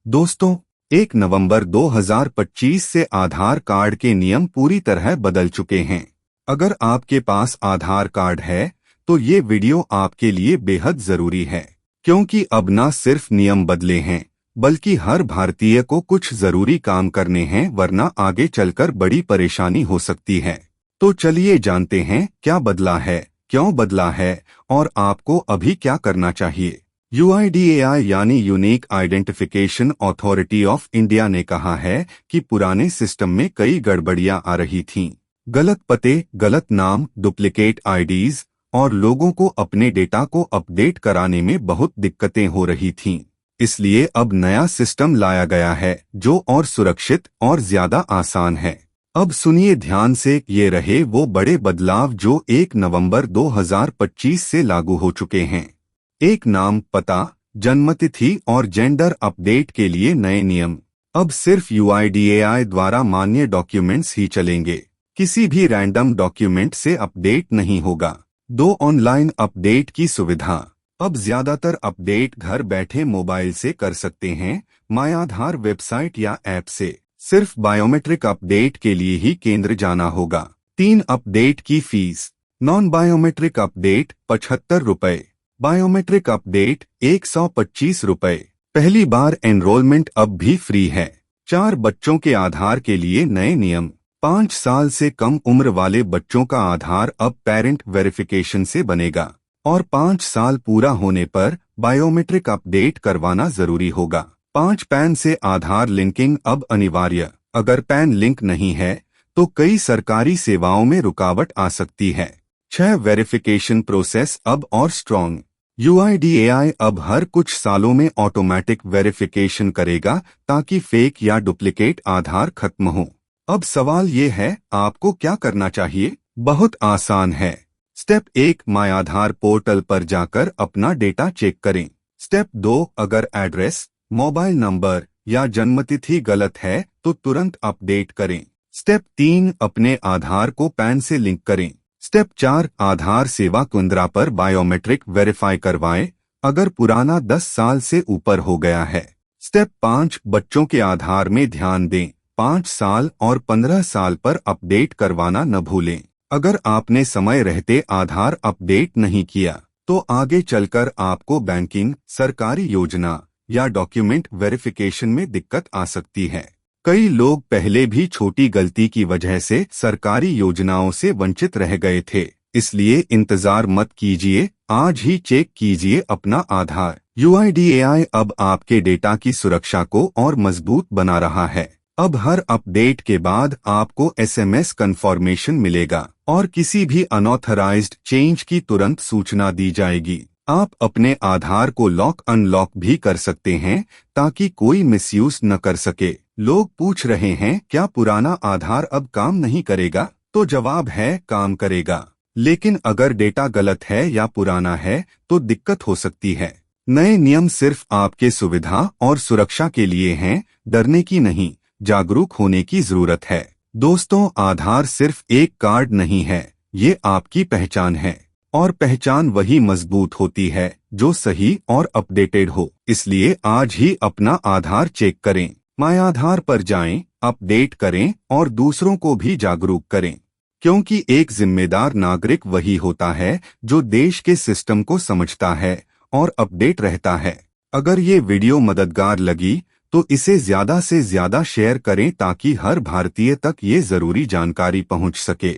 दोस्तों, 1 नवंबर 2025 से आधार कार्ड के नियम पूरी तरह बदल चुके हैं। अगर आपके पास आधार कार्ड है, तो ये वीडियो आपके लिए बेहद जरूरी है, क्योंकि अब न सिर्फ नियम बदले हैं, बल्कि हर भारतीय को कुछ जरूरी काम करने हैं, वरना आगे चलकर बड़ी परेशानी हो सकती है। तो चलिए जानते हैं क्या बदला है, क्यों बदला है और आपको अभी क्या करना चाहिए। UIDAI यानी unique identification authority of India ने कहा है कि पुराने सिस्टम में कई गड़बड़ियां आ रही थीं। गलत पते, गलत नाम, डुप्लीकेट आईडीज और लोगों को अपने डेटा को अपडेट कराने में बहुत दिक्कतें हो रही थीं। इसलिए अब नया सिस्टम लाया गया है जो और सुरक्षित और ज्यादा आसान है। अब सुनिए ध्यान से, ये रहे वो बड़े बदलाव जो 1 नवंबर 2025 से लागू हो चुके हैं। एक नाम, पता, जन्मतिथि और जेंडर अपडेट के लिए नए नियम। अब सिर्फ UIDAI द्वारा मान्य डॉक्यूमेंट्स ही चलेंगे, किसी भी रैंडम डॉक्यूमेंट से अपडेट नहीं होगा। 2 ऑनलाइन अपडेट की सुविधा। अब ज्यादातर अपडेट घर बैठे मोबाइल से कर सकते हैं, माय आधार वेबसाइट या ऐप से। सिर्फ बायोमेट्रिक अपडेट के लिए ही केंद्र जाना होगा। 3 अपडेट की फीस। नॉन बायोमेट्रिक अपडेट 75 रुपए, बायोमेट्रिक अपडेट 125 रुपए। पहली बार एनरोलमेंट अब भी फ्री है। 4 बच्चों के आधार के लिए नए नियम। 5 साल से कम उम्र वाले बच्चों का आधार अब पेरेंट वेरिफिकेशन से बनेगा और 5 साल पूरा होने पर बायोमेट्रिक अपडेट करवाना जरूरी होगा। 5 पैन से आधार लिंकिंग अब अनिवार्य। अगर पैन लिंक नहीं है तो कई सरकारी सेवाओं में रुकावट आ सकती है। 6 वेरिफिकेशन प्रोसेस अब और स्ट्रॉन्ग। UIDAI अब हर कुछ सालों में ऑटोमेटिक वेरिफिकेशन करेगा ताकि फेक या डुप्लीकेट आधार खत्म हो। अब सवाल ये है, आपको क्या करना चाहिए? बहुत आसान है। स्टेप 1, माय आधार पोर्टल पर जाकर अपना डेटा चेक करें। स्टेप 2, अगर एड्रेस, मोबाइल नंबर या जन्मतिथि गलत है तो तुरंत अपडेट करें। स्टेप 3, अपने आधार को पैन से लिंक करें। स्टेप 4, आधार सेवा केंद्र पर बायोमेट्रिक वेरीफाई करवाएं, अगर पुराना 10 साल से ऊपर हो गया है। स्टेप 5, बच्चों के आधार में ध्यान दें, 5 साल और 15 साल पर अपडेट करवाना न भूलें। अगर आपने समय रहते आधार अपडेट नहीं किया तो आगे चलकर आपको बैंकिंग, सरकारी योजना या डॉक्यूमेंट वेरिफिकेशन में दिक्कत आ सकती है। कई लोग पहले भी छोटी गलती की वजह से सरकारी योजनाओं से वंचित रह गए थे, इसलिए इंतजार मत कीजिए, आज ही चेक कीजिए अपना आधार। UIDAI अब आपके डेटा की सुरक्षा को और मजबूत बना रहा है। अब हर अपडेट के बाद आपको SMS कंफर्मेशन मिलेगा और किसी भी अनऑथराइज्ड चेंज की तुरंत सूचना दी जाएगी। आप अपने आधार को लॉक अनलॉक भी कर सकते हैं ताकि कोई मिसयूज न कर सके। लोग पूछ रहे हैं क्या पुराना आधार अब काम नहीं करेगा? तो जवाब है, काम करेगा, लेकिन अगर डेटा गलत है या पुराना है तो दिक्कत हो सकती है। नए नियम सिर्फ आपके सुविधा और सुरक्षा के लिए हैं, डरने की नहीं, जागरूक होने की जरूरत है। दोस्तों, आधार सिर्फ एक कार्ड नहीं है, ये आपकी पहचान है और पहचान वही मजबूत होती है जो सही और अपडेटेड हो। इसलिए आज ही अपना आधार चेक करें, माय आधार पर जाएं, अपडेट करें और दूसरों को भी जागरूक करें, क्योंकि एक जिम्मेदार नागरिक वही होता है जो देश के सिस्टम को समझता है और अपडेट रहता है। अगर ये वीडियो मददगार लगी तो इसे ज्यादा से ज्यादा शेयर करें ताकि हर भारतीय तक ये जरूरी जानकारी पहुंच सके।